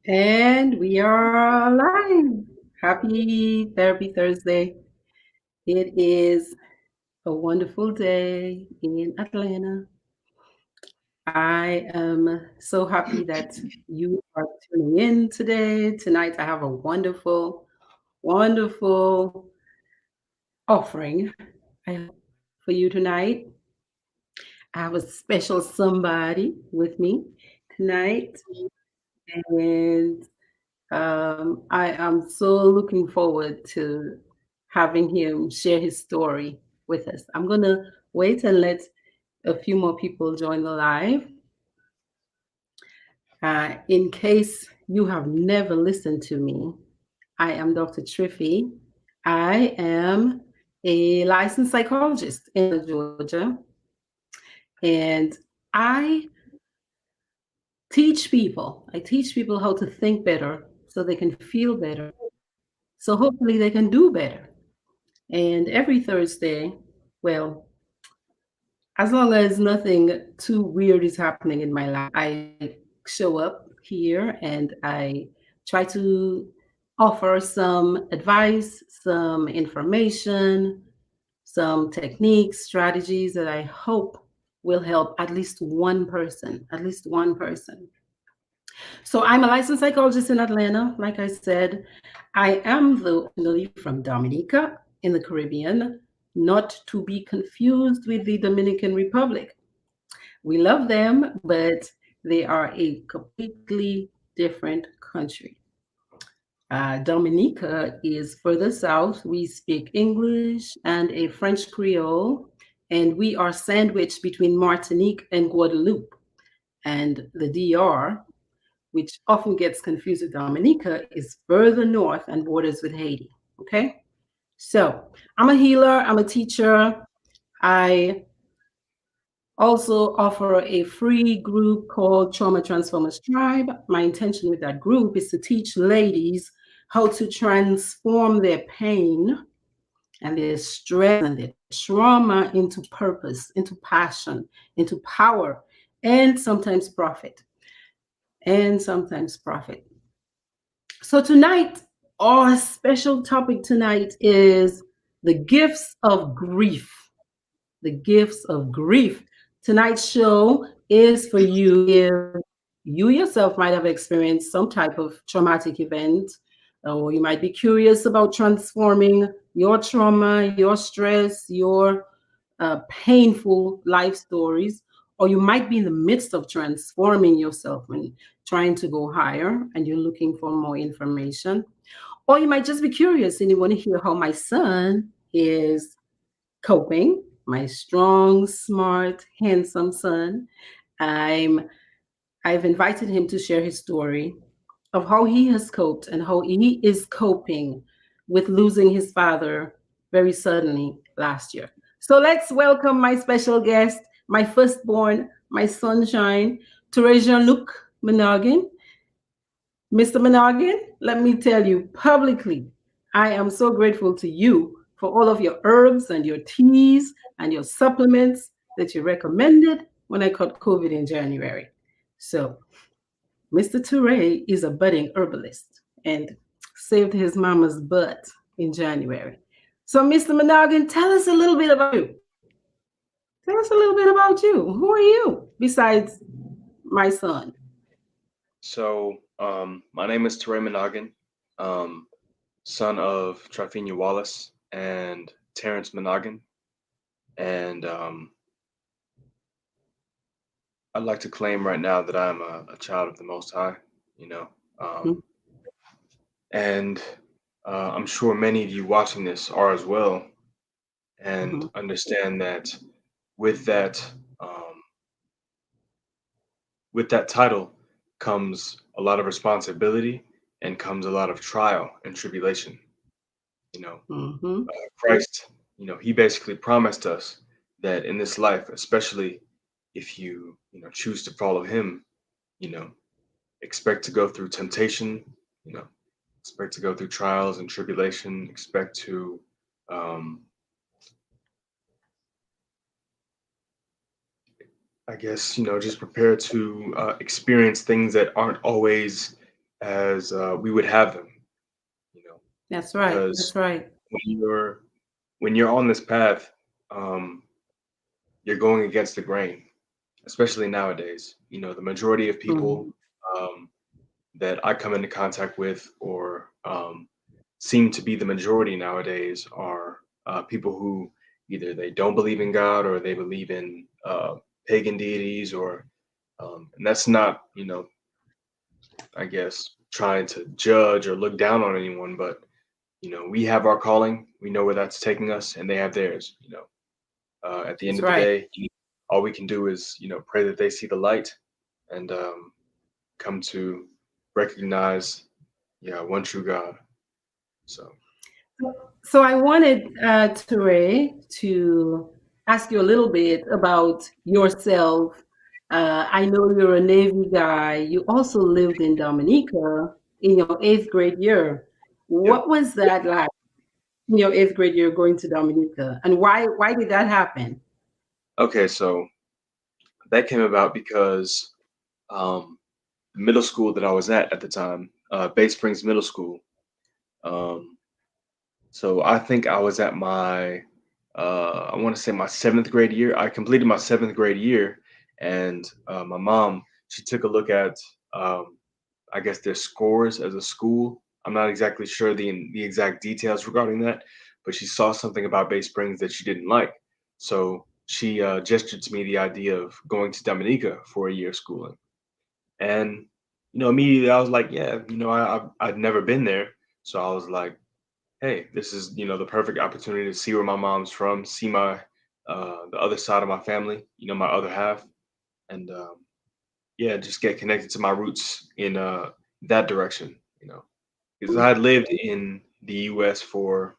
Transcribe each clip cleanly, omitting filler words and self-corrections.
And we are live. Happy Therapy Thursday. It is a wonderful day in Atlanta. I am so happy that you are tuning in today. Tonight, I have a wonderful, wonderful offering I hope for you tonight. I have a special somebody with me tonight, and I am so looking forward to having him share his story with us. I'm going to wait and let a few more people join the live. In case you have never listened to me, I am Dr. Triffy. I am a licensed psychologist in Georgia, and I I teach people how to think better so they can feel better. So hopefully they can do better. And every Thursday, well, as long as nothing too weird is happening in my life, I show up here and I try to offer some advice, some information, some techniques, strategies that I hope will help at least one person, at least one person. So I'm a licensed psychologist in Atlanta. Like I said, I am though originally from Dominica in the Caribbean, not to be confused with the Dominican Republic. We love them, but they are a completely different country. Dominica is further south. We speak English and a French Creole, and we are sandwiched between Martinique and Guadeloupe. And the DR, which often gets confused with Dominica, is further north and borders with Haiti. Okay? So I'm a healer, I'm a teacher. I also offer a free group called Trauma Transformers Tribe. My intention with that group is to teach ladies how to transform their pain and their stress and their trauma into purpose, into passion, into power, and sometimes profit. And sometimes profit. So tonight, our special topic tonight is the gifts of grief. The gifts of grief. Tonight's show is for you if you yourself might have experienced some type of traumatic event, or you might be curious about transforming your trauma, your stress, your painful life stories, or you might be in the midst of transforming yourself and trying to go higher and you're looking for more information. Or you might just be curious and you want to hear how my son is coping, my strong, smart, handsome son. I'm I've invited him to share his story of how he has coped and how he is coping with losing his father very suddenly last year. So let's welcome my special guest, my firstborn, my sunshine, Teresia Luc Monaghan. Mr. Monaghan, let me tell you publicly, I am so grateful to you for all of your herbs and your teas and your supplements that you recommended when I caught COVID in January. So Mr. Toure is a budding herbalist and saved his mama's butt in January. So, Mr. Monaghan, tell us a little bit about you. Tell us a little bit about you. Who are you besides my son? My name is Teray Monaghan, um, son of Trifina Wallace and Terrence Monaghan. And I'd like to claim right now that I'm a child of the Most High, you know. Um, and I'm sure many of you watching this are as well, and Mm-hmm. understand that with that um, with that title comes a lot of responsibility and comes a lot of trial and tribulation. You know, Mm-hmm. Christ, he basically promised us that in this life, especially if you choose to follow him, you know, expect to go through temptation, you know, expect to go through trials and tribulation, expect to, um, I guess, just prepare to experience things that aren't always as we would have them, you know, That's right. because That's right. when you're when you're on this path, um, you're going against the grain, especially nowadays. You know, the majority of people Mhm. um, that I come into contact with, or seem to be the majority nowadays, are people who either they don't believe in God or they believe in pagan deities, or and that's not, I guess, trying to judge or look down on anyone, but we have our calling, we know where that's taking us, and they have theirs. At the end That's of the right. day, all we can do is pray that they see the light and come to recognize, yeah, one true God. So So I wanted Ture to ask you a little bit about yourself. I know you're a Navy guy. You also lived in Dominica in your eighth grade year. yep. What was that like in your eighth grade year going to Dominica, and why did that happen? Okay, so that came about because um, the middle school that I was at the time, Bay Springs Middle School. Um, so I think I was at my, I want to say my seventh grade year. I completed my seventh grade year, and my mom, she took a look at, um, I guess, their scores as a school. I'm not exactly sure the exact details regarding that, but she saw something about Bay Springs that she didn't like. So she gestured to me the idea of going to Dominica for a year of schooling. And immediately I was like, yeah, I'd never been there, so I was like, hey, this is the perfect opportunity to see where my mom's from, see my the other side of my family, my other half, and yeah, just get connected to my roots in that direction, because I had lived in the U.S. for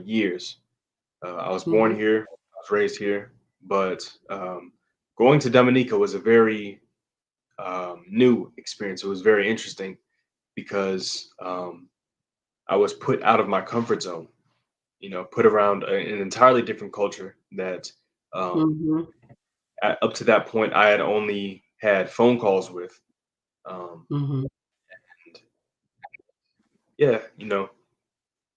years. I was born Mm-hmm. here, I was raised here, but going to Dominica was a very new experience. It was very interesting because I was put out of my comfort zone, put around an entirely different culture that um, Mm-hmm. up to that point I had only had phone calls with. Um, Mm-hmm. and yeah,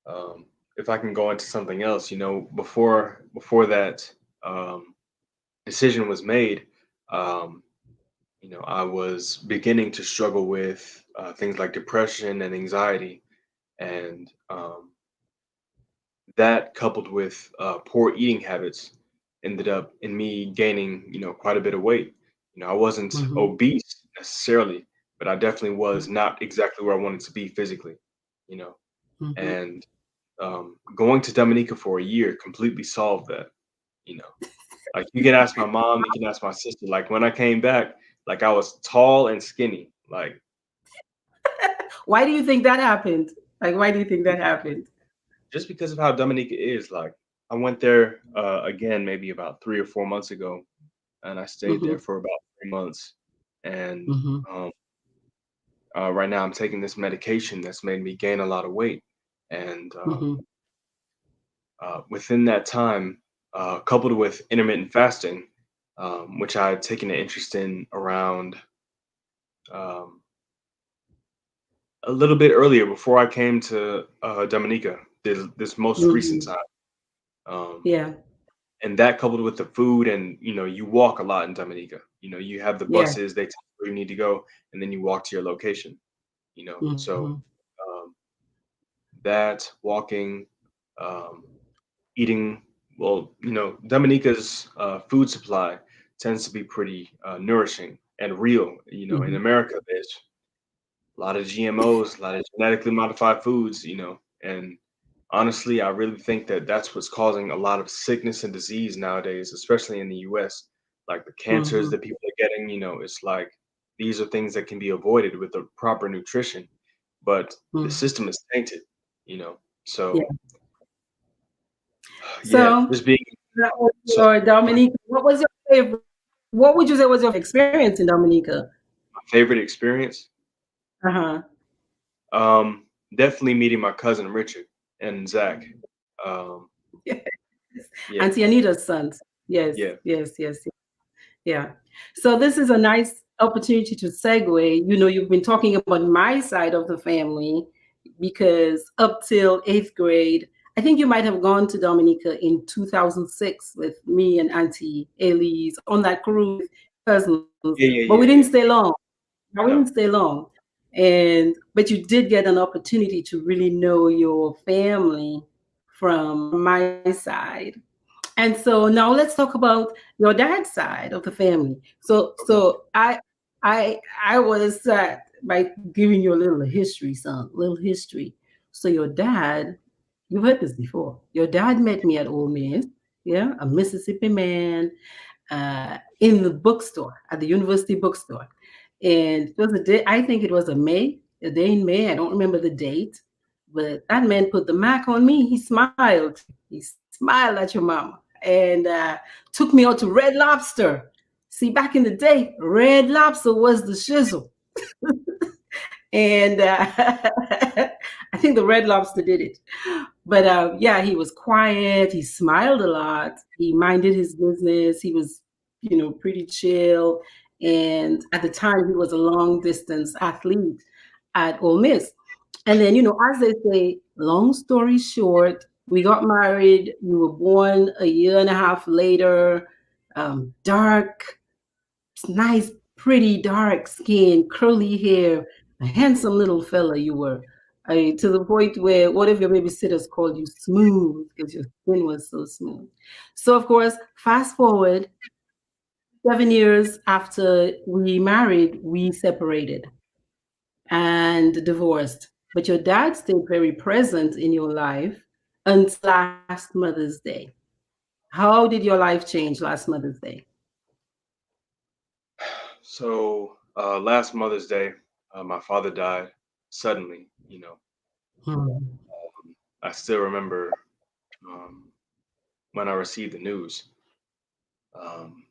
um, if I can go into something else, before that um, decision was made, um, I was beginning to struggle with things like depression and anxiety, and that coupled with poor eating habits ended up in me gaining quite a bit of weight. I wasn't Mm-hmm. obese necessarily, but I definitely was not exactly where I wanted to be physically. you know Mm-hmm. and going to Dominica for a year completely solved that. you know like, you can ask my mom, you can ask my sister, like, when I came back, like, I was tall and skinny, like, Why do you think that happened? Like, why do you think that happened? just because of how Dominica is. Like, I went there again maybe about 3 or 4 months ago, and I stayed Mm-hmm. there for about 3 months. And Mm-hmm. um, right now, I'm taking this medication that's made me gain a lot of weight. And Mm-hmm. within that time, coupled with intermittent fasting, which I had taken an interest in around um, a little bit earlier before I came to Dominica, this most recent Mm-hmm. time. Um, Yeah. and that coupled with the food, and you walk a lot in Dominica. You have the Yeah. buses, they tell you where you need to go, and then you walk to your location. So Mhm, um, that walking, um, eating, well, Dominica's food supply tends to be pretty nourishing and real. In mhm, America, there's a lot of GMOs, a lot of genetically modified foods, and honestly, I really think that that's what's causing a lot of sickness and disease nowadays, especially in the US. Like the cancers mhm, that people are getting, it's like these are things that can be avoided with the proper nutrition, but the mhm. system is tainted, you know. Yeah. So yeah, So just being that was so your my Dominica. What was your favorite? What would you say was your experience in Dominica? favorite experience, Uh-huh. um, definitely meeting my cousin Richard and Zach. Um, Yes. yeah, Auntie Anita's sons. Yes, yeah, yes, yes, yes. Yeah. So this is a nice opportunity to segue. You've been talking about my side of the family because up till eighth grade, I think you might have gone to Dominica in 2006 with me and Auntie Elise on that cruise with cousins, Yeah, but yeah, we yeah, didn't yeah. stay long. No, we No. didn't stay long. But you did get an opportunity to really know your family from my side. And so now let's talk about your dad's side of the family. So Okay. so I was by giving you a little history, son, little history. So your dad, you've heard this before. Your dad met me at Ole Miss, yeah, a Mississippi man, in the bookstore at the university bookstore, and it was a day. I think it was a day in May. I don't remember the date, but that man put the Mac on me. He smiled. He smiled at your mama and took me out to Red Lobster. See, back in the day, Red Lobster was the shizzle. And I think the Red Lobster did it. But yeah, he was quiet. He smiled a lot. He minded his business. He was, pretty chill. And at the time, he was a long distance athlete at Ole Miss. And then, as they say, long story short, we got married. We were born a year and a half later. Dark, nice, pretty dark skin, curly hair, a handsome little fella you were. To the point where one of your babysitters called you smooth because your skin was so smooth. So, of course, fast forward 7 years after we married, we separated and divorced. But your dad stayed very present in your life until last Mother's Day. How did your life change last Mother's Day? So last Mother's Day, my father died suddenly. Hmm. I still remember um, when I received the news. Um,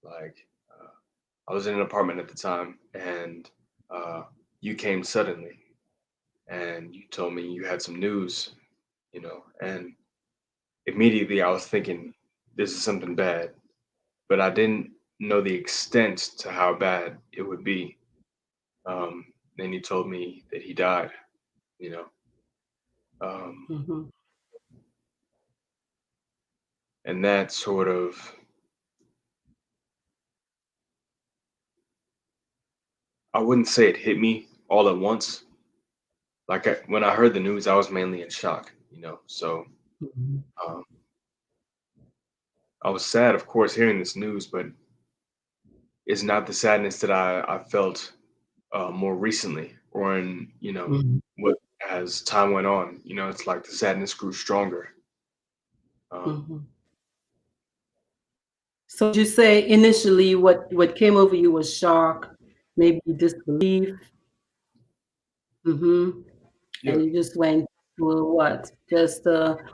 like I was in an apartment at the time, and uh, you came suddenly, and you told me you had some news. And immediately I was thinking this is something bad, but I didn't know the extent to how bad it would be. Then you told me that he died. You know, um, Hmm. and that sort of, I wouldn't say it hit me all at once. Like when I heard the news, I was mainly in shock. So Hmm. um, I was sad, of course, hearing this news, but it's not the sadness that I felt more recently, or in Hmm. what as time went on. It's like the sadness grew stronger. Um, Hmm. So would you say initially what came over you was shock, maybe disbelief, hmm yeah. and you just went through what? Just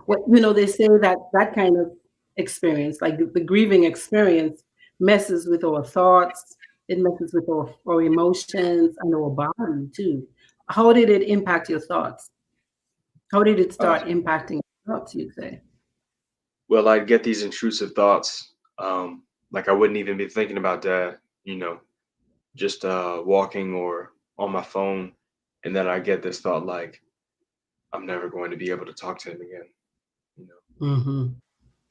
what they say that that kind of experience, like the grieving experience, messes with our thoughts, it messes with our emotions and our body too. How did it impact your thoughts? How did it Uh, start impacting your thoughts, you say? well, I'd get these intrusive thoughts, like I wouldn't even be thinking about dad. Just walking or on my phone, and then I get this thought like I'm never going to be able to talk to him again. You know, Hmm.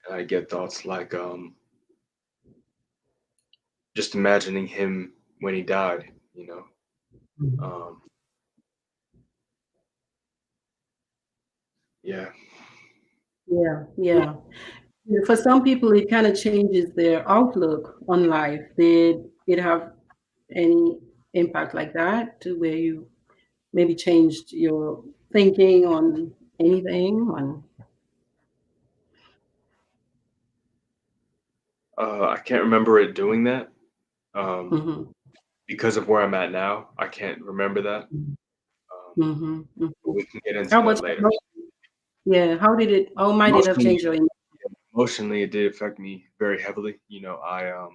and I get thoughts like just imagining him when he died. Um, yeah. Yeah, yeah. For some people, it kind of changes their outlook on life. Did it have any impact like that to where you maybe changed your thinking on anything? On I can't remember it doing that um, hmm because of where I'm at now. I can't remember that, hmm but hmm we can get into How that much? later. Yeah. How did it? How might it have Emotionally, changed your? emotionally, it did affect me very heavily. I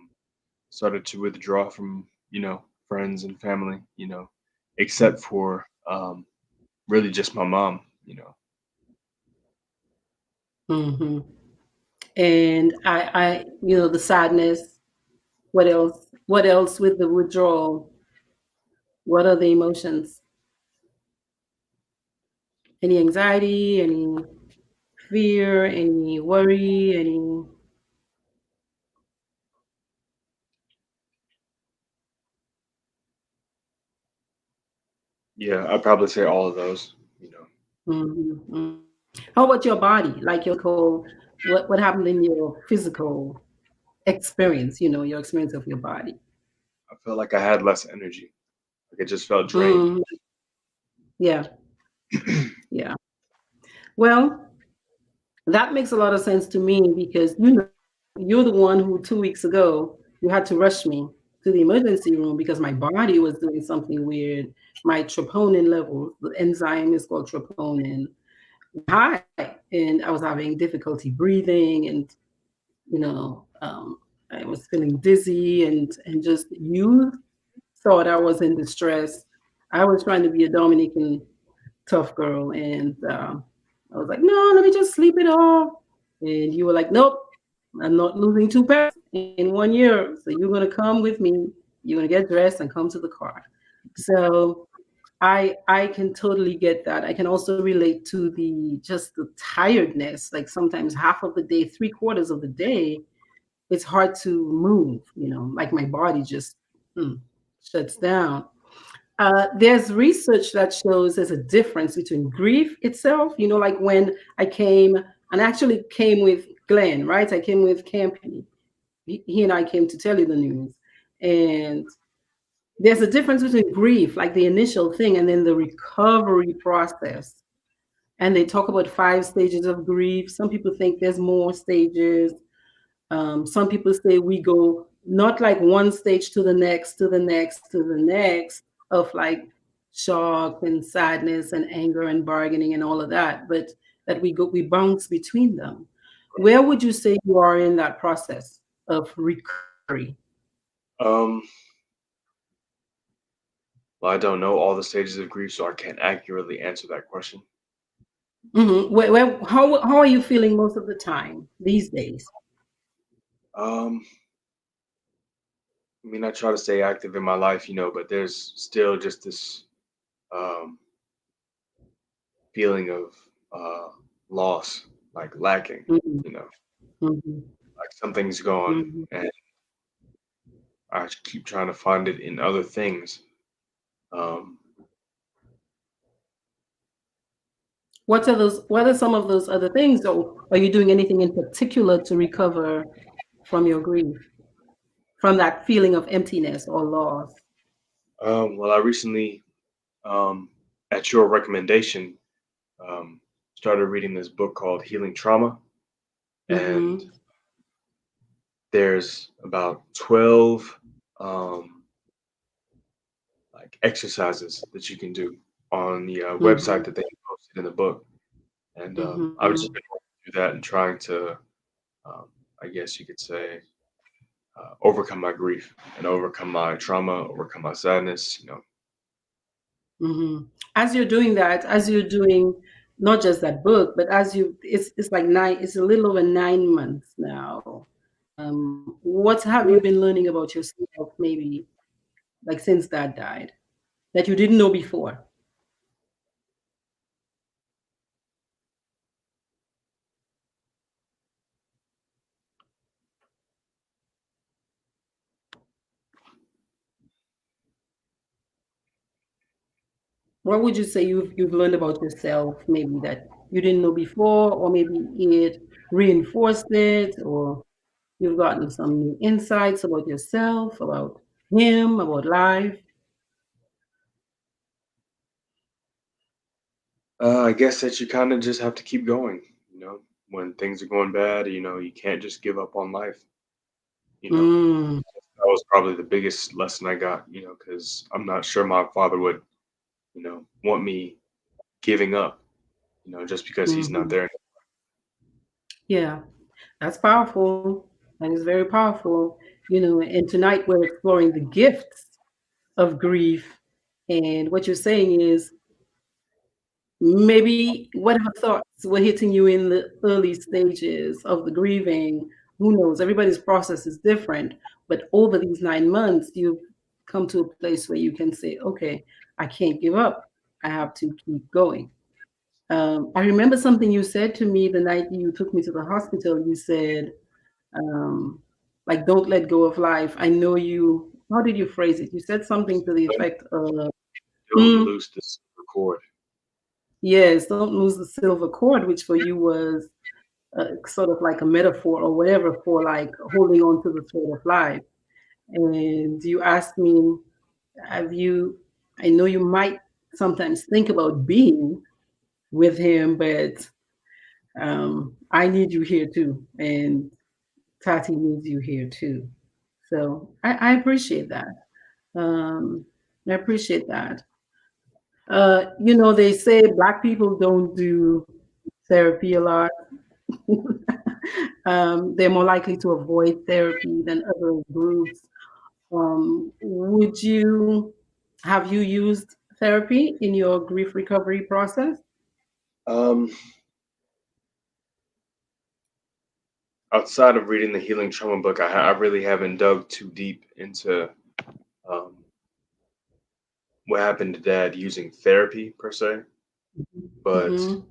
started to withdraw from friends and family. Except for really just my mom. Hmm. And the sadness. What else? What else with the withdrawal? What are the emotions? Any anxiety, any fear, any worry, any. Yeah, I'd probably say all of those. You know, Mhm, mhm. How about your body? Like your physical, what happened in your physical experience, your experience of your body? I felt like I had less energy. Like I just felt drained. Mm, yeah, yeah. Well, that makes a lot of sense to me because you're the one who 2 weeks ago you had to rush me to the emergency room because my body was doing something weird. My troponin level, the enzyme is called troponin, high, and I was having difficulty breathing, and I was feeling dizzy, and just you thought I was in distress. I was trying to be a Dominican tough girl, and I was like, no, let me just sleep it off. And you were like, nope, I'm not losing 2 pounds in 1 year. So you're gonna come with me. You're gonna get dressed and come to the car. So I can totally get that. I can also relate to the just the tiredness. Like sometimes half of the day, 3/4 of the day, it's hard to move. Like my body just mm, shuts down. There's research that shows there's a difference between grief itself, like when I came and actually came with Glenn, right? I came with Campy. He and I came to tell you the news. And there's a difference between grief, like the initial thing, and then the recovery process. And they talk about 5 stages of grief. Some people think there's more stages. Some people say we go not like one stage to the next, to the next, to the next of like shock and sadness and anger and bargaining and all of that, but that we bounce between them. Where would you say you are in that process of recovery? um, well, I don't know all the stages of grief, so I can't accurately answer that question. How are you feeling most of the time these days? Um, I mean, I try to stay active in my life, but there's still just this um, feeling of uh, loss, like lacking, Mhm, you know, mhm, like something's gone, mhm. and I keep trying to find it in other things. Um, What are some of those other things, or are you doing anything in particular to recover from your grief, from that feeling of emptiness or loss? well, I recently, um, at your recommendation, um, started reading this book called Healing Trauma, and Mhm, there's about 12 um, like exercises that you can do on the website mhm, that they posted in the book. And I've just mhm, been going through that and trying to, um, I guess you could say, overcome my grief and overcome my trauma, overcome my sadness. mhm. As you're doing that, as you're doing not just that book, but it's like it's a little over 9 months now. What have you been learning about yourself, maybe like since Dad died, that you didn't know before? What would you say you've learned about yourself, maybe that you didn't know before, or maybe it reinforced it, or you've gotten some new insights about yourself, about him, about life? I guess that you kind of just have to keep going. When things are going bad, you can't just give up on life. Mm, That was probably the biggest lesson I got. Because I'm not sure my father would, want me giving up. Just because he's not mhm. there. Yeah, that's powerful. That is very powerful. And tonight we're exploring the gifts of grief. And what you're saying is maybe whatever thoughts were hitting you in the early stages of the grieving, who knows? Everybody's process is different. But over these 9 months, you've come to a place where you can say, okay, I can't give up. I have to keep going. I remember something you said to me the night you took me to the hospital. You said, um, like, don't let go of life. I know you. How did you phrase it? You said something to the effect of, Don't mm, lose this record. yes, don't lose the silver cord, which for you was sort of like a metaphor or whatever for like holding on to the thread of life. And you asked me, have you, I know you might sometimes think about being with him, but I need you here too. And Tati needs you here too. So I appreciate that. Um, I appreciate that. They say Black people don't do therapy a lot. They're more likely to avoid therapy than other groups. Would you have you used therapy in your grief recovery process? Um, Outside of reading the Healing Trauma book, I really haven't dug too deep into um, what happened to Dad using therapy per se, but Mm-hmm.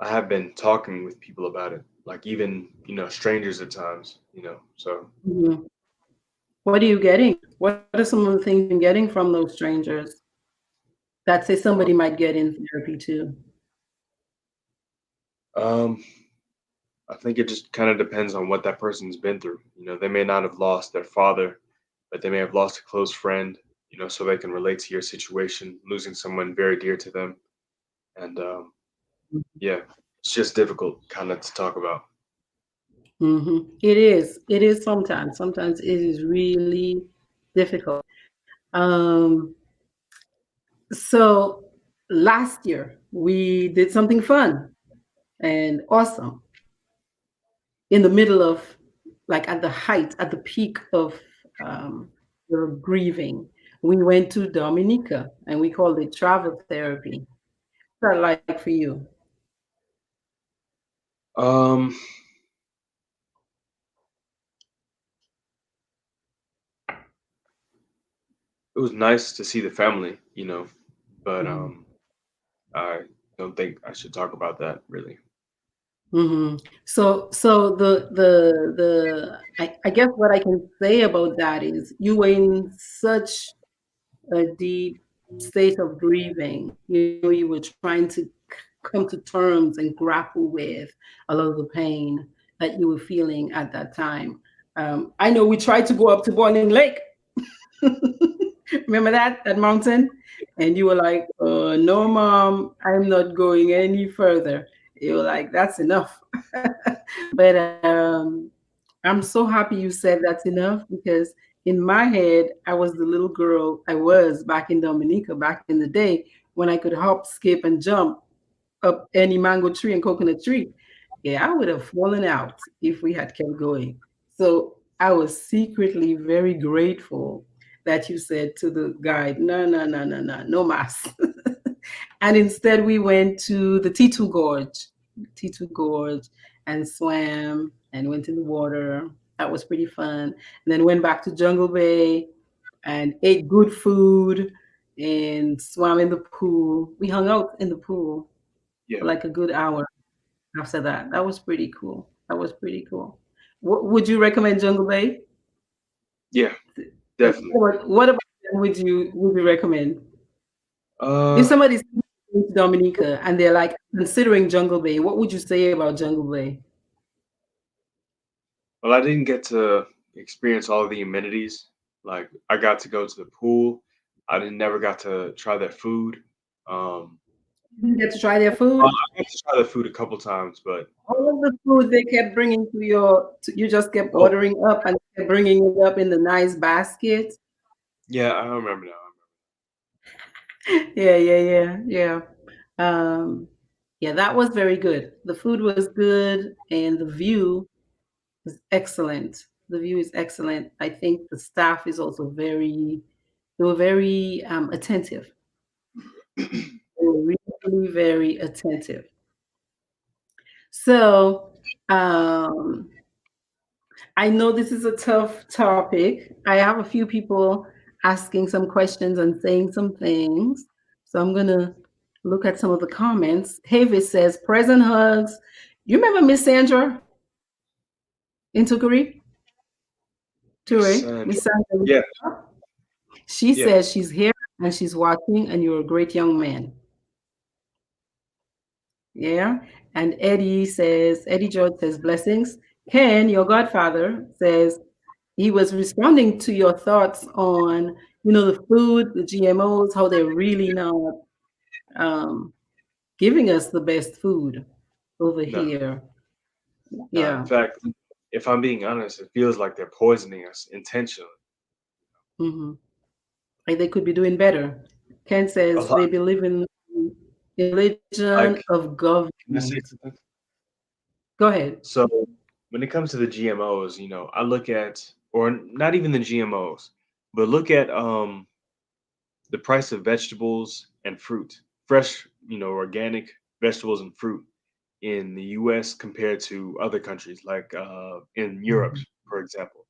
I have been talking with people about it, like even strangers at times. So Mm-hmm. What are you getting? What are some of the things you've been getting from those strangers that say uh, somebody might get in therapy too? um, I think it just kind of depends on what that person's been through. They may not have lost their father, but they may have lost a close friend. So they can relate to your situation, losing someone very dear to them, and yeah, it's just difficult kind of to talk about. Hmm. It is. It is sometimes. Sometimes it is really difficult. Um, so last year we did something fun and awesome in the middle of, like, at the height, at the peak of the grieving. We went to Dominica and we called it travel therapy. What's that like for you? Um, it was nice to see the family, but Mm-hmm. I don't think I should talk about that really. Mm-hmm. So I guess what I can say about that is you were in such a deep state of grieving. You were trying to come to terms and grapple with a lot of the pain that you were feeling at that time. I know we tried to go up to Boiling Lake. Remember that mountain? And you were like, "No, mom, I'm not going any further." You were like, "That's enough." But I'm so happy you said that's enough, because in my head, I was the little girl I was back in Dominica, back in the day when I could hop, skip, and jump up any mango tree and coconut tree. Yeah, I would have fallen out if we had kept going. So I was secretly very grateful that you said to the guide, no, no, no, no, no, no mas. And instead we went to the T2 Gorge, and swam and went in the water. That was pretty fun. And then went back to Jungle Bay and ate good food and swam in the pool. We hung out in the pool for Yeah, like a good hour after that. That was pretty cool. That was pretty cool. Would you recommend Jungle Bay? yeah, And definitely. what about them would you recommend? If Uh, somebody's going to Dominica and they're like considering Jungle Bay, what would you say about Jungle Bay? well, I didn't get to experience all of the amenities. Like I got to go to the pool. I didn't never got to try their food. Um, You didn't get to try their I food? got to try their food a couple times, but All of the food they kept bringing you just kept oh ordering up and kept bringing it up in the nice basket. yeah, I remember now. Yeah, yeah, yeah, yeah. Um, yeah, that was very good. The food was good and the view is excellent. The view is excellent. I think the staff is also they were very attentive. They were really very attentive. So, um, I know this is a tough topic. I have a few people asking some questions and saying some things. So I'm going to look at some of the comments. Havis says, present hugs. You remember Miss Sandra in Tukuri? Miss Ture? Sandra. Miss Sandra? Yeah, She yeah. says she's here and she's watching, and you're a great young man. Yeah. And Eddie George says, blessings. Ken, your godfather, says he was responding to your thoughts on, the food, the GMOs, how they're really not um, giving us the best food over No, here. no. In Yeah. fact, if I'm being honest, it feels like they're poisoning us intentionally. Hmm. Like they could be doing better. Ken A says lot. they believe in religion Like, of can I say government. something? Go ahead. So, when it comes to the GMOs, I look at, or not even the GMOs, but look at the price of vegetables and fruit, fresh, organic vegetables and fruit in the U.S. compared to other countries, like in Europe, Hmm. for example.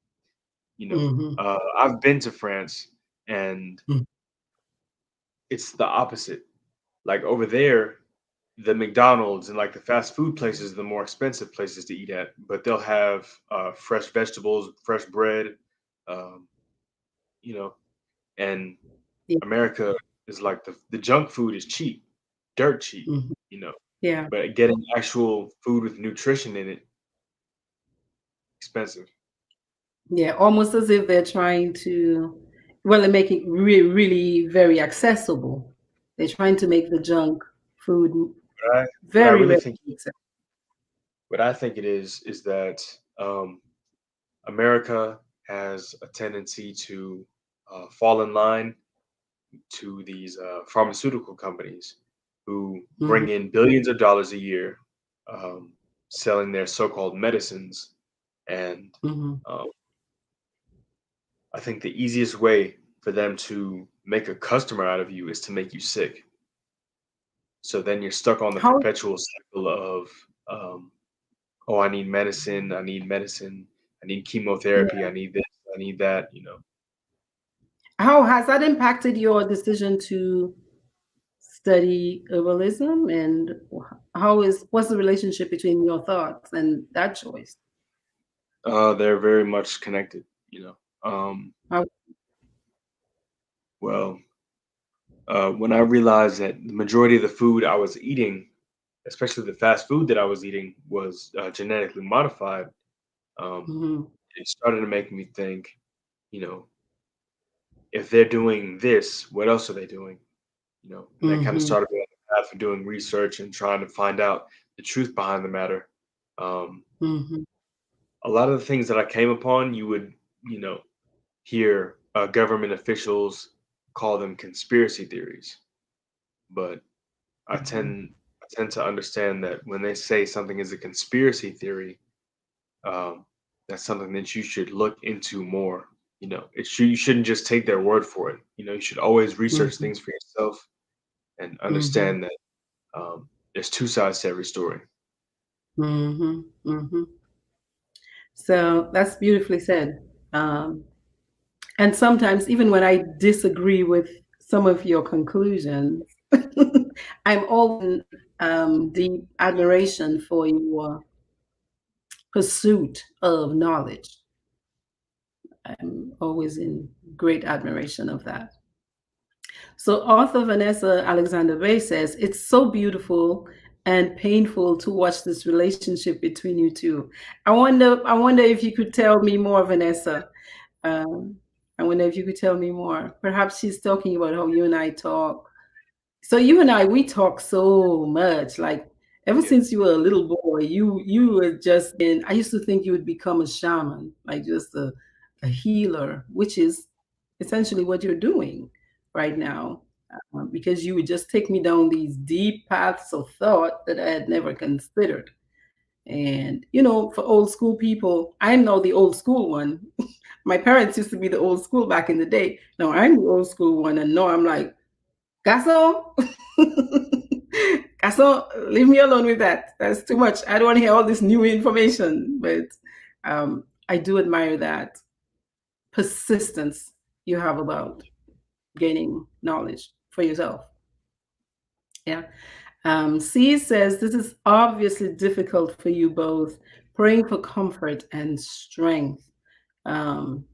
Hmm. I've been to France, and it's the opposite. Like over there, the McDonald's and like the fast food places are the more expensive places to eat at, but they'll have fresh vegetables, fresh bread, um, you know, and Yeah. America is like the junk food is cheap, dirt cheap, Hmm. you know, Yeah. but getting actual food with nutrition in it expensive. Yeah. Almost as if they're trying to, well, they make it really, really very accessible. They're trying to make the junk food What I what I very, really very think accessible. what I think it is that um, America has a tendency to fall in line to these pharmaceutical companies who Hmm. bring in billions of dollars a year um, selling their so-called medicines. And Hmm. um, I think the easiest way for them to make a customer out of you is to make you sick. So then you're stuck on the How, perpetual cycle of, um, oh, I need medicine, I need chemotherapy, yeah. I need this, I need that. How has that impacted your decision to study herbalism, and what's the relationship between your thoughts and that choice? They're very much connected. Um, How, well, when I realized that the majority of the food I was eating, especially the fast food that I was eating, was genetically modified, um, hmm. it started to make me think, you know, if they're doing this, what else are they doing? And that kind of Hmm. started me on the path of doing research and trying to find out the truth behind the matter. Um, Hmm. a lot of the things that I came upon, you would, you know, hear government officials call them conspiracy theories, but I Hmm. tend I tend to understand that when they say something is a conspiracy theory, um, that's something that you should look into more. You shouldn't just take their word for it. You should always research Hmm. things for yourself and Hmm. understand that there's two sides to every story. Hmm. Hmm. So that's beautifully said. Um, and sometimes, even when I disagree with some of your conclusions, I'm always in deep admiration for your pursuit of knowledge. I'm always in great admiration of that. So, author Vanessa Alexander Bay says it's so beautiful and painful to watch this relationship between you two. I wonder if you could tell me more, Vanessa. Um, I wonder if you could tell me more. Perhaps she's talking about how you and I talk. So you and I, we talk so much. Like ever Yeah, since you were a little boy, you were just been. I used to think you would become a shaman, like just a healer, which is essentially what you're doing right now, because you would just take me down these deep paths of thought that I had never considered. And for old school people, I'm now the old school one. My parents used to be the old school back in the day. Now I'm the old school one, and now I'm like, Garçon, Garçon, leave me alone with that. That's too much. I don't want to hear all this new information. But I do admire that persistence you have about gaining knowledge for yourself. Yeah. C says, this is obviously difficult for you both, praying for comfort and strength. Um,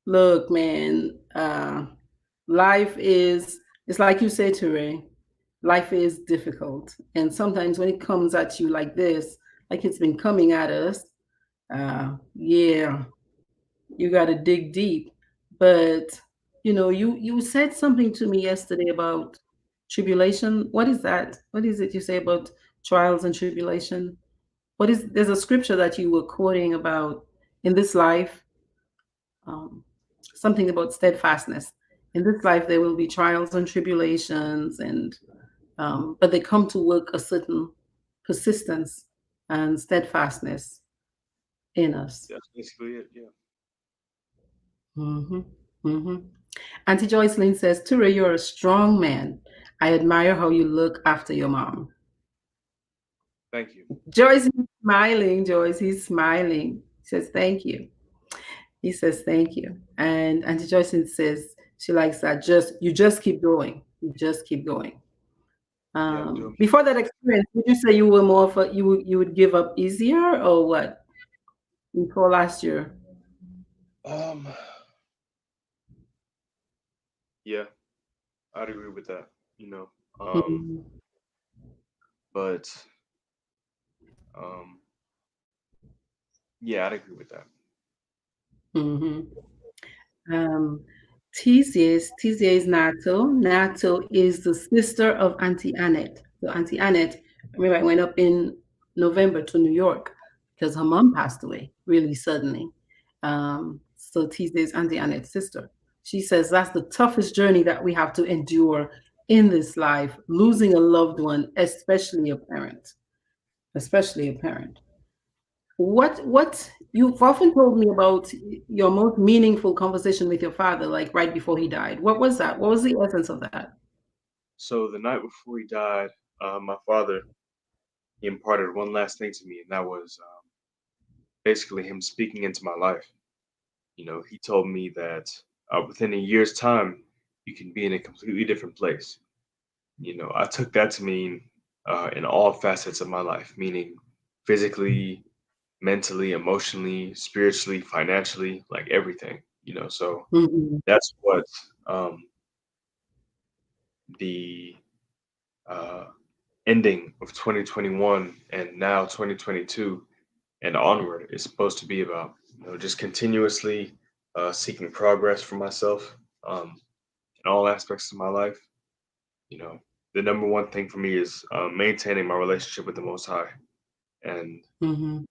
Look, man, life is, it's like you say, Ture, life is difficult. And sometimes when it comes at you like this, like it's been coming at us, yeah, you got to dig deep. But, you said something to me yesterday about tribulation. What is that? What is it you say about trials and tribulation? There's a scripture that you were quoting about in this life, um, something about steadfastness. In this life, there will be trials and tribulations, but they come to work a certain persistence and steadfastness in us. That's basically it. Yeah. Hmm. Hmm. Auntie Joycelyn says, Ture, you're a strong man. I admire how you look after your mom. Thank you. Joyce is smiling. Joyce, he's smiling. He says, thank you. He says, thank you. And Auntie Joycelyn says she likes that. You just keep going. You just keep going. Yeah, I'm doing. Before that experience, would you say you were more of a, you would give up easier or what? Before last year. Um, yeah, I'd agree with that. You know, um, Mhm. but um, yeah, I'd agree with that. Mhm. Um, Tizia is Nato. Nato is the sister of Auntie Annette. So Auntie Annette, remember I went up in November to New York because her mom passed away really suddenly. So Tizia is Auntie Annette's sister. She says that's the toughest journey that we have to endure in this life, losing a loved one, especially a parent. What you've often told me about your most meaningful conversation with your father, like right before he died. What was that? What was the essence of that? So the night before he died, my father he imparted one last thing to me, and that was basically him speaking into my life. You know, he told me that within a year's time, you can be in a completely different place. You know, I took that to mean in all facets of my life, meaning physically, mentally, emotionally, spiritually, financially, like everything. You know, so Mhm, that's what um, the uh, ending of 2021 and now 2022 and onward is supposed to be about. You know, just continuously seeking progress for myself in all aspects of my life. You know, the number one thing for me is maintaining my relationship with the Most High, and mhm.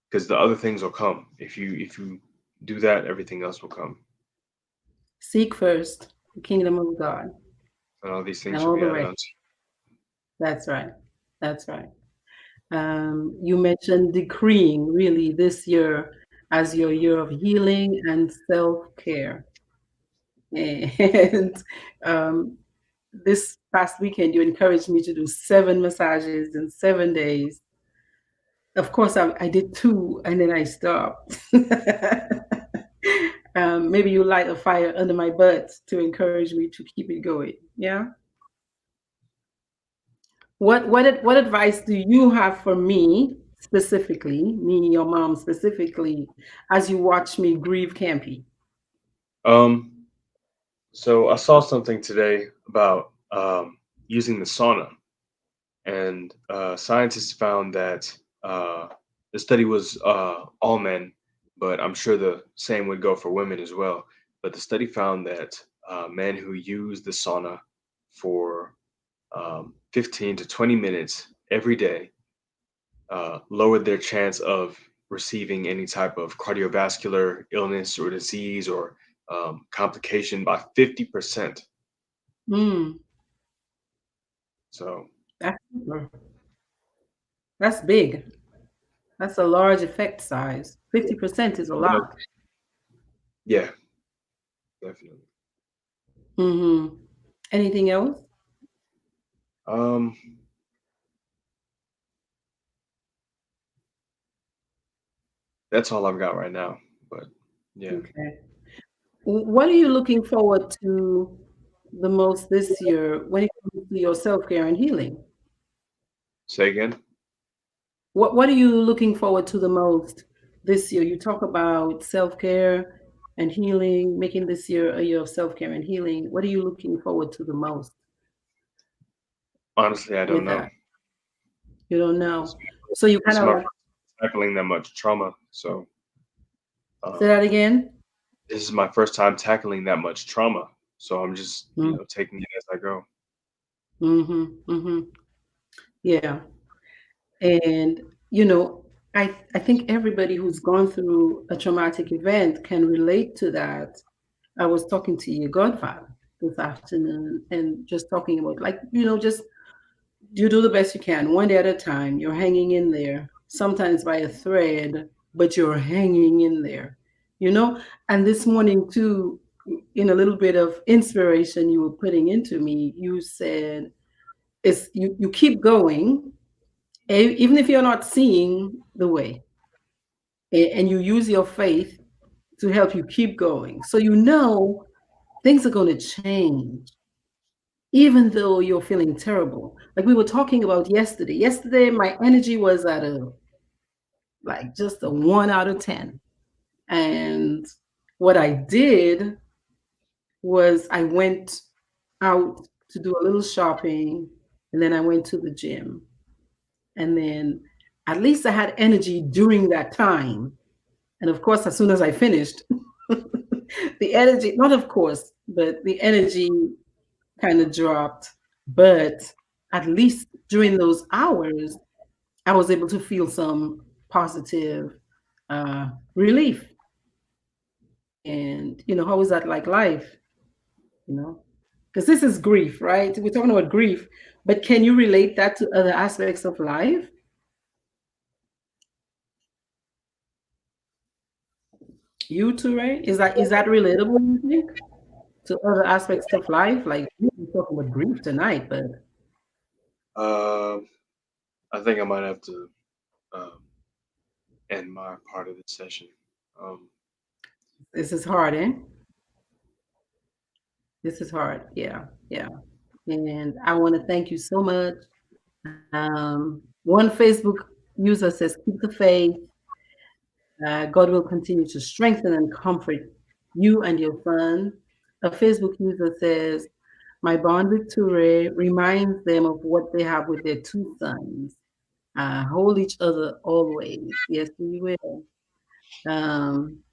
because the other things will come if you do that, everything else will come, Seek first the kingdom of God and all these things and shall all be the added rest. unto That's right. That's right. You mentioned decreeing really this year as your year of healing and self-care. And um, this past weekend, you encouraged me to do 7 massages in 7 days. Of course, I did two and then I stopped. Maybe you light a fire under my butt to encourage me to keep it going. Yeah. What advice do you have for me specifically, meaning your mom specifically, as you watch me grieve Campy? you. So I saw something today about using the sauna, and scientists found that the study was all men, but I'm sure the same would go for women as well. But the study found that men who use the sauna for 15 to 20 minutes every day lowered their chance of receiving any type of cardiovascular illness or disease or complication by 50%. Mm, So, that's that's big. That's a large effect size. 50% is a you know, lot. yeah, definitely. Hmm. Anything else? Um, that's all I've got right now. But yeah, Okay. What are you looking forward to the most this year when it comes to your self-care and healing? say again. What are you looking forward to the most this year? You talk about self-care and healing, making this year a year of self-care and healing. What are you looking forward to the most Honestly, I don't with know. that? You don't This know. is my So you this kind is of my like first tackling that much trauma. So say um, that again? this is my first time tackling that much trauma. So I'm just Mm, taking it as I go. mm-hmm, mm-hmm. Yeah. And you know, I think everybody who's gone through a traumatic event can relate to that. I was talking to your godfather this afternoon and just talking about like, just you do the best you can, one day at a time. You're hanging in there, sometimes by a thread, but you're hanging in there, you know? And this morning, too, in a little bit of inspiration you were putting into me, you said, you keep going, even if you're not seeing the way, and you use your faith to help you keep going. So you know things are going to change even though you're feeling terrible. Like we were talking about yesterday. Yesterday, my energy was at like just a 1 out of 10. And what I did was I went out to do a little shopping and then I went to the gym. And then at least I had energy during that time. And of course, as soon as I finished, the energy, not of course, but the energy kind of dropped. But at least during those hours, I was able to feel some positive relief. And, how is that like life? You know, because this is grief, right? We're talking about grief, but can you relate that to other aspects of life? You too, right? Is that relatable, you think, to other aspects of life? Like we're talking about grief tonight, but Um, I think I might have to um, end my part of this session. Um, this is hard, eh? This is hard. Yeah, yeah. And I want to thank you so much. One Facebook user says, keep the faith. God will continue to strengthen and comfort you and your son. A Facebook user says, my bond with Ture reminds them of what they have with their two sons. Hold each other always. Yes, we will. Um,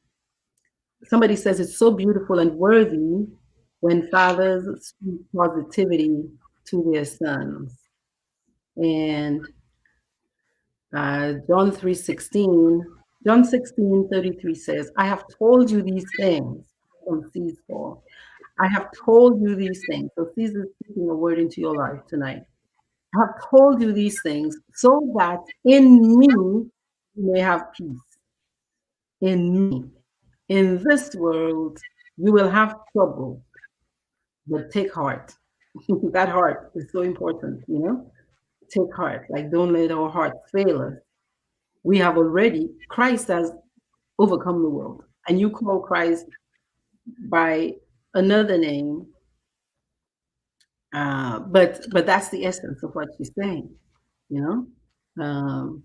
Somebody says it's so beautiful and worthy when fathers speak positivity to their sons. And John 16:33 says, I have told you these things from C's. I have told you these things. So Caesar is speaking a word into your life tonight. I have told you these things so that in me you may have peace. In me. In this world, you will have trouble, but take heart. That heart is so important. Take heart. Like, don't let our hearts fail us. We have already, Christ has overcome the world. And you call Christ by another name, but that's the essence of what she's saying, you know?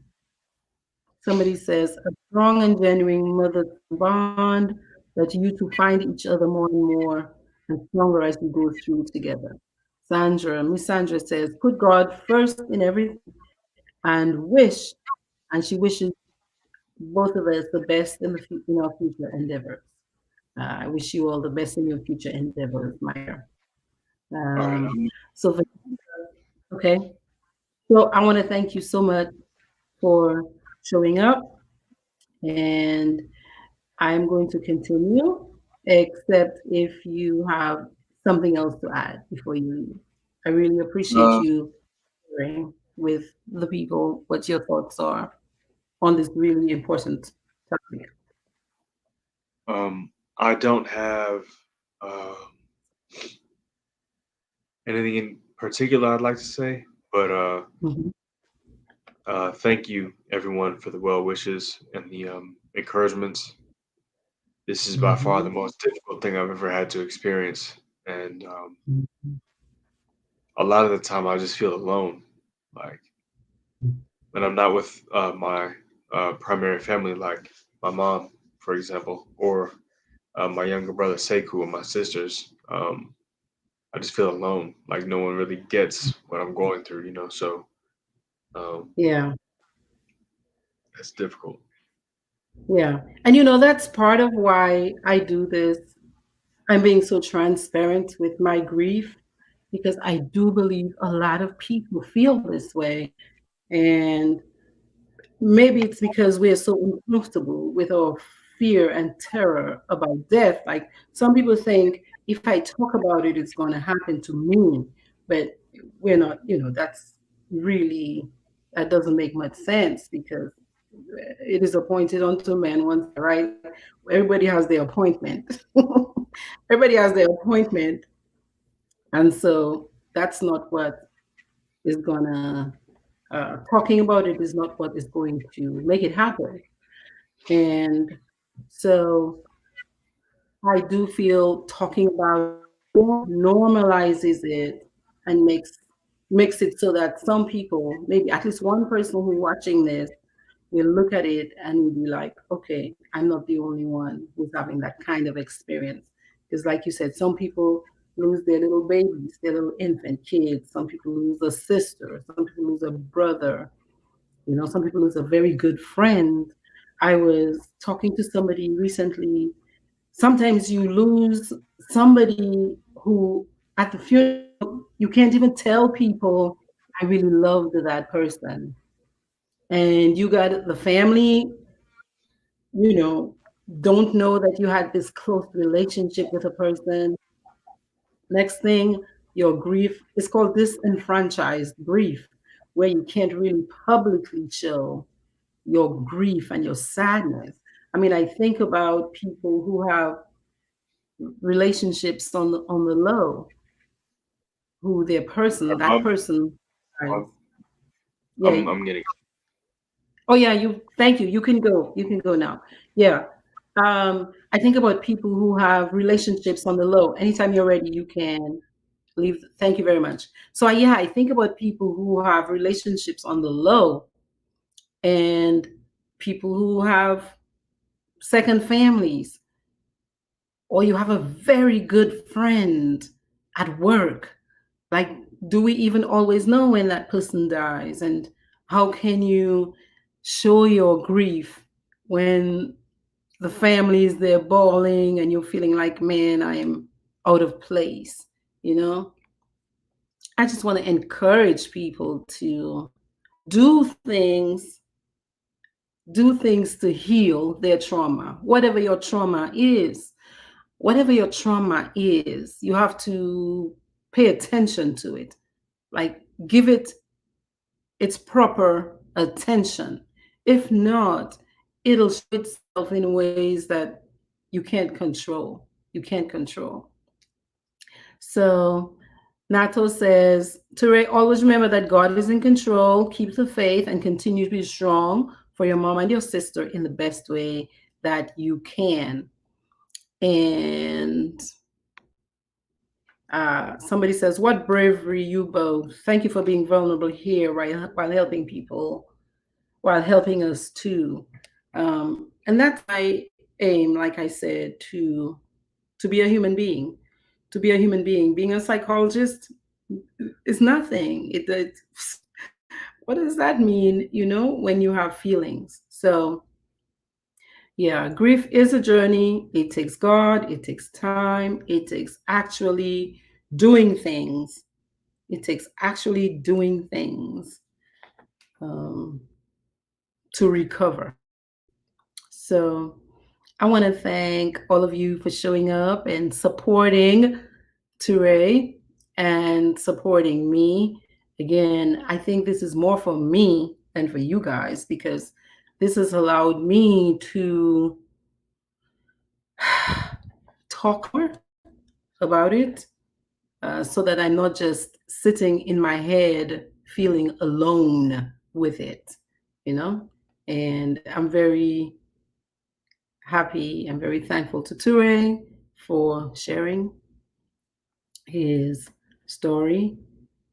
Somebody says, a strong and genuine mother bond that you two find each other more and more and stronger as you go through together. Miss Sandra says, put God first in everything and and she wishes both of us the best in our future endeavors. I wish you all the best in your future endeavors, my dear. all right. So, okay. So I want to thank you so much for showing up, and I'm going to continue, except if you have something else to add before you leave. I really appreciate Uh, you sharing with the people what your thoughts are on this really important topic. I don't have uh, anything in particular I'd like to say, but Mhm. thank you everyone for the well wishes and the encouragements. This is by far the Mhm. most difficult thing I've ever had to experience, and Mhm. a lot of the time I just feel alone. Like when I'm not with my primary family, like my mom, for example, or my younger brother Sekou and my sisters. I just feel alone. Like no one really gets what I'm going through, you know. So um, Yeah, that's difficult. yeah. And that's part of why I do this. I'm being so transparent with my grief because I do believe a lot of people feel this way. And maybe it's because we're so uncomfortable with our fear and terror about death. Like some people think if I talk about it, it's going to happen to me. But we're not, that's really, that doesn't make much sense because it is appointed unto man once, right? Like everybody has their appointment. Everybody has their appointment. And so that's not what is going to, talking about it is not what is going to make it happen. And so I do feel talking about it more normalizes it and makes it so that some people, maybe at least one person who's watching this, will look at it and will be like, okay, I'm not the only one who's having that kind of experience. Because like you said, some people lose their little babies, their little infant kids. Some people lose a sister. Some people lose a brother. Some people lose a very good friend. I was talking to somebody recently. Sometimes you lose somebody who at the funeral you can't even tell people I really loved that person. And you got the family, you know, don't know that you had this close relationship with a person. Next thing, your grief is called disenfranchised grief, where you can't really publicly show your grief and your sadness. I mean, I think about people who have relationships on the low, who their person, that I'm, person, dies. I'm, Yeah. I'm getting. Oh yeah. Thank you. You can go. You can go now. Yeah. I think about people who have relationships on the low. Anytime you're ready, you can leave. Thank you very much. So yeah, I think about people who have relationships on the low and people who have second families, or you have a very good friend at work. Like, do we even always know when that person dies? And how can you show your grief when the family is there bawling and you're feeling like, man, I am out of place? You know, I just want to encourage people to do things, do things to heal their trauma, whatever your trauma is. Whatever your trauma is, you have to pay attention to it. Like, give it its proper attention. If not, it'll show itself in ways that you can't control. You can't control. So, Nato says, Ture, always remember that God is in control. Keep the faith and continue to be strong for your mom and your sister in the best way that you can. And somebody says, "What bravery, you both! Thank you for being vulnerable here, right, while helping people, while helping us too." And that's my aim, like I said, to be a human being. To be a human being, being a psychologist is nothing. What does that mean? When you have feelings. So yeah, grief is a journey. It takes God. It takes time. It takes actually doing things. It takes actually doing things um, to recover. So I want to thank all of you for showing up and supporting Ture and supporting me. Again, I think this is more for me than for you guys because this has allowed me to talk more about it so that I'm not just sitting in my head feeling alone with it, you know? And I'm very happy and very thankful to Ture for sharing his story.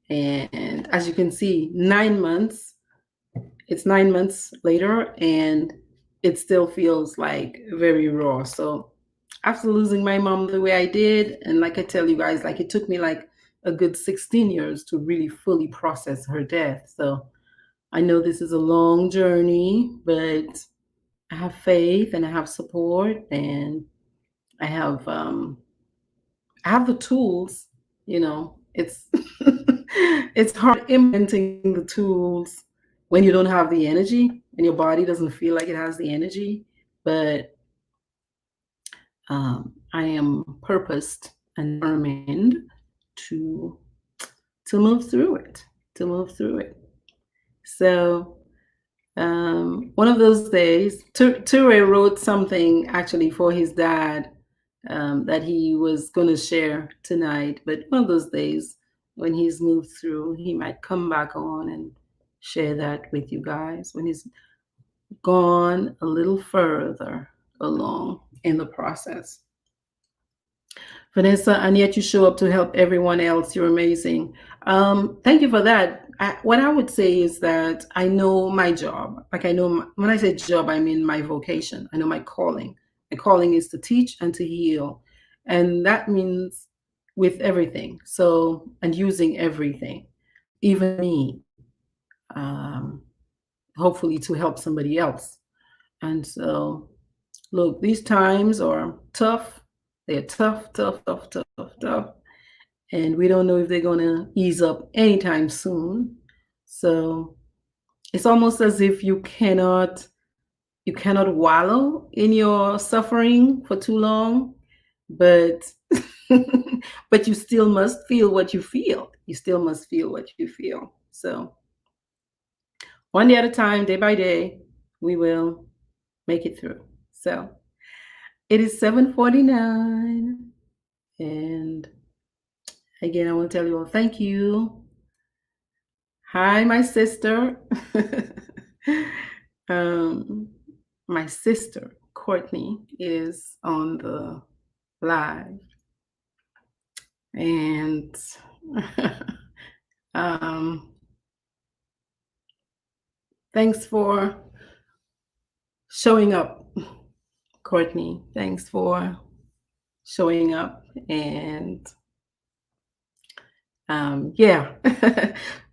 And as you can see, 9 months, it's 9 months later, and it still feels like very raw. So after losing my mom the way I did, and like I tell you guys, like it took me like a good 16 years to really fully process her death. So I know this is a long journey, but I have faith and I have support, and I have um I have the tools. It's it's hard implementing the tools when you don't have the energy and your body doesn't feel like it has the energy. But I am purposed and determined to to move through it, to move through it. So one of those days, Ture wrote something actually for his dad that he was going to share tonight. But one of those days, when he's moved through, he might come back on and share that with you guys when he's gone a little further along in the process. Vanessa, and yet you show up to help everyone else. You're amazing. Thank you for that. What I would say is that I know my job. Like I know when I say job, I mean my vocation. I know my calling. My calling is to teach and to heal, and that means with everything. So and using everything, even me, um, hopefully to help somebody else. And so, look, these times are tough. They're tough, tough, tough, tough, tough, and we don't know if they're going to ease up anytime soon. So it's almost as if you cannot wallow in your suffering for too long, but but you still must feel what you feel. You still must feel what you feel. So one day at a time, day by day, we will make it through. So it is 7:49, and again, I want to tell you all thank you. Hi, my sister. um, my sister, Courtney, is on the live. And um, thanks for showing up, Courtney. Thanks for showing up. And yeah,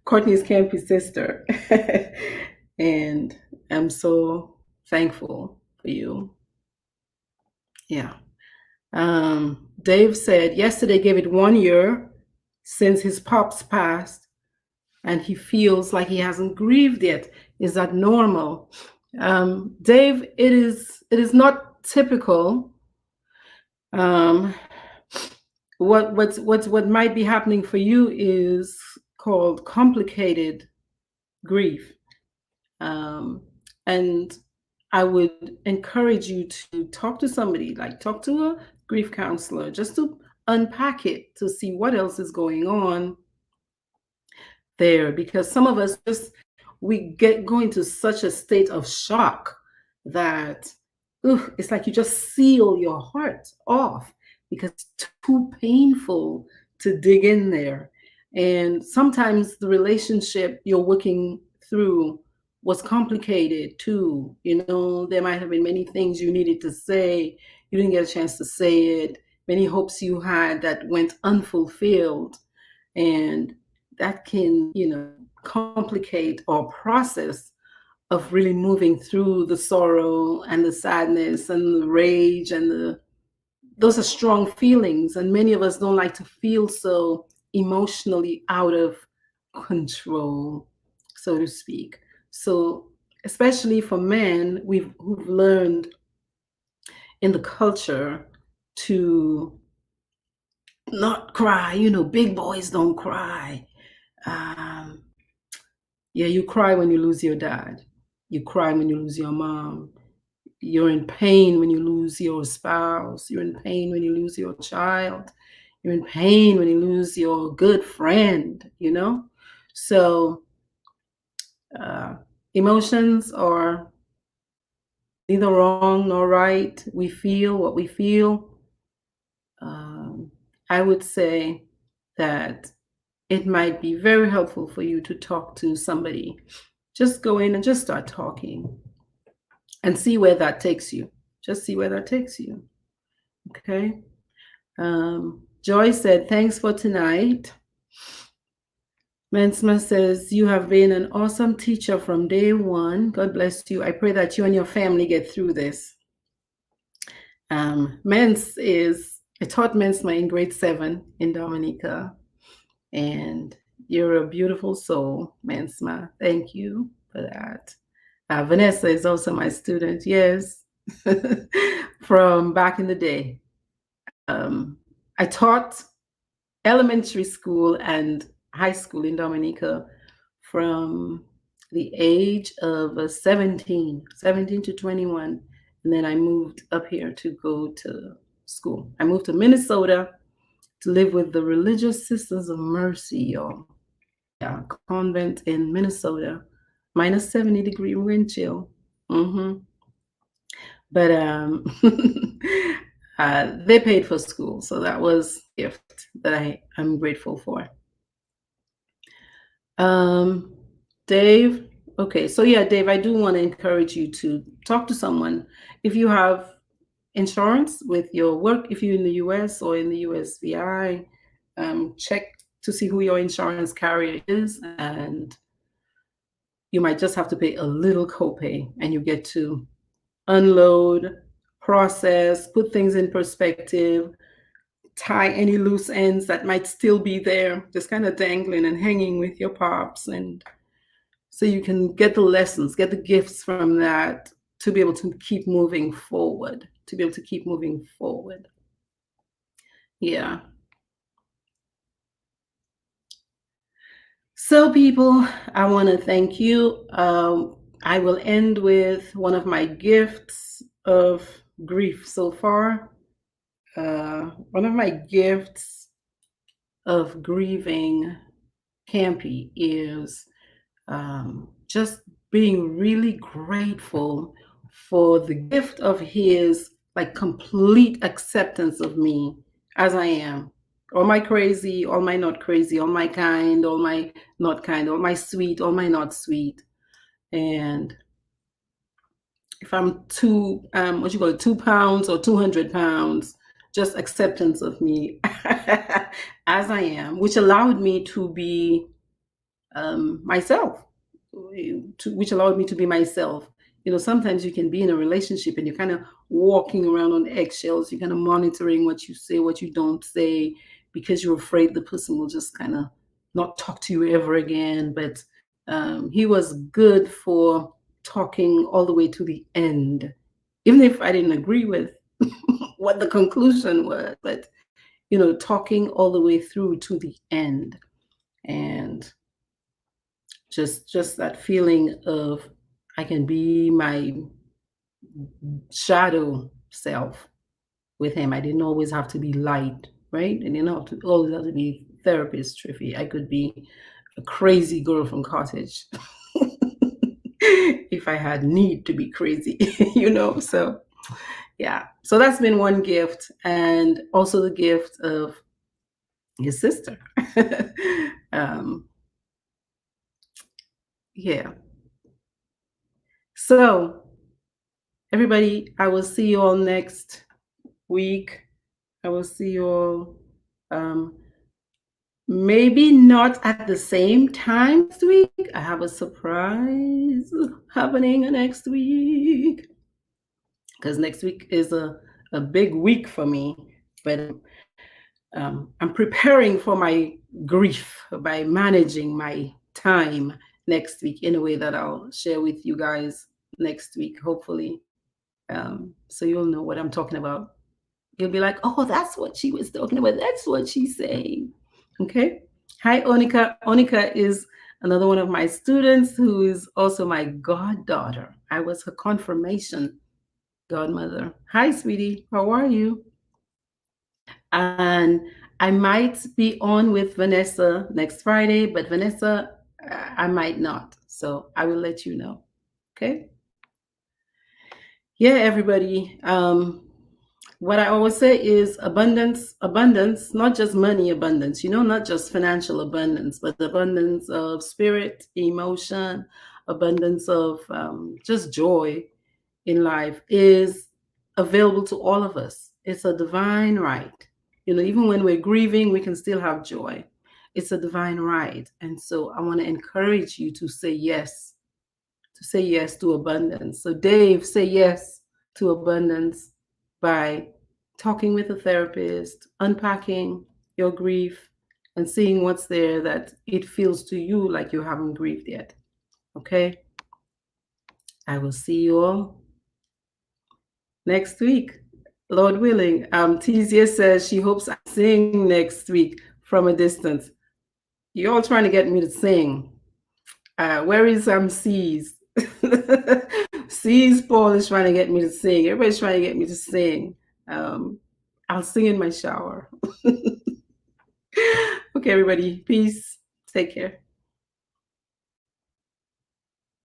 Courtney's campy sister. And I'm so thankful for you. Yeah. Dave said yesterday gave it 1 year since his pops passed, and he feels like he hasn't grieved yet. Is that normal? Dave, it is not typical. Um, what might be happening for you is called complicated grief. And I would encourage you to talk to somebody, like talk to a grief counselor, just to unpack it to see what else is going on there. Because some of us just we get go into such a state of shock that it's like you just seal your heart off because it's too painful to dig in there. And sometimes the relationship you're working through was complicated too. There might have been many things you needed to say, you didn't get a chance to say it, many hopes you had that went unfulfilled. And that can, complicate our process of really moving through the sorrow and the sadness and the rage and those are strong feelings, and many of us don't like to feel so emotionally out of control, so to speak. So especially for men, who've learned in the culture to not cry. Big boys don't cry. um, yeah, you cry when you lose your dad, you cry when you lose your mom, you're in pain when you lose your spouse, you're in pain when you lose your child, you're in pain when you lose your good friend. So emotions are neither wrong nor right. We feel what we feel. Um, I would say that it might be very helpful for you to talk to somebody. Just go in and just start talking and see where that takes you. Just see where that takes you. Okay. Joy said, thanks for tonight. Mensma says, you have been an awesome teacher from day one. God bless you. I pray that you and your family get through this. I taught Mensma in grade 7 in Dominica. And you're a beautiful soul, Mensma. Thank you for that. Vanessa is also my student, yes, from back in the day. I taught elementary school and high school in Dominica from the age of 17 to 21. And then I moved up here to go to school. I moved to Minnesota to live with the Religious Sisters of Mercy, y'all. Yeah, convent in Minnesota, minus 70-degree wind chill. But they paid for school, so that was a gift that I'm grateful for. Dave, okay, so yeah, Dave, I do want to encourage you to talk to someone. If you have insurance with your work, if you're in the US or in the USVI, check to see who your insurance carrier is, and you might just have to pay a little copay, and you get to unload, process, put things in perspective, tie any loose ends that might still be there, just kind of dangling and hanging with your pops. And so you can get the lessons, get the gifts from that to be able to keep moving forward, Yeah. So people, I want to thank you. I will end with one of my gifts of grief so far. One of my gifts of grieving Campy is just being really grateful for the gift of his like complete acceptance of me as I am. All my crazy, all my not crazy, all my kind, all my not kind, all my sweet, all my not sweet. And if I'm 2 pounds or 200 pounds, just acceptance of me as I am, which allowed me to be myself, which allowed me to be myself. You know, sometimes you can be in a relationship and you're kind of walking around on eggshells. You're kind of monitoring what you say, what you don't say, because you're afraid the person will just kind of not talk to you ever again. But he was good for talking all the way to the end, even if I didn't agree with what the conclusion was. But, you know, talking all the way through to the end. And just that feeling of I can be my shadow self with him. I didn't always have to be light, right? I didn't always have to be therapist triffy. I could be a crazy girl from cottage if I had need to be crazy, you know. So yeah, so that's been one gift, and also the gift of his sister. Yeah. So everybody, I will see you all next week. I will see you all maybe not at the same time next week. I have a surprise happening next week because next week is a big week for me. But I'm preparing for my grief by managing my time next week in a way that I'll share with you guys next week, hopefully. So you'll know what I'm talking about. You'll be like, oh, that's what she was talking about. That's what she's saying. Okay. Hi, Onika. Onika is another one of my students who is also my goddaughter. I was her confirmation godmother. Hi, sweetie. How are you? And I might be on with Vanessa next Friday, but Vanessa, I might not. So I will let you know. Okay. Yeah, everybody. What I always say is abundance, not just money abundance, not just financial abundance, but abundance of spirit, emotion, abundance of just joy in life is available to all of us. It's a divine right. Even when we're grieving, we can still have joy. It's a divine right. And so I want to encourage you to say yes to abundance. So, Dave, say yes to abundance by talking with a therapist, unpacking your grief, and seeing what's there that it feels to you like you haven't grieved yet. Okay? I will see you all next week. Lord willing. Tizia says she hopes I sing next week from a distance. You're all trying to get me to sing. Where is C's? C's Paul is trying to get me to sing. Everybody's trying to get me to sing. Um, I'll sing in my shower. Okay, everybody. Peace. Take care.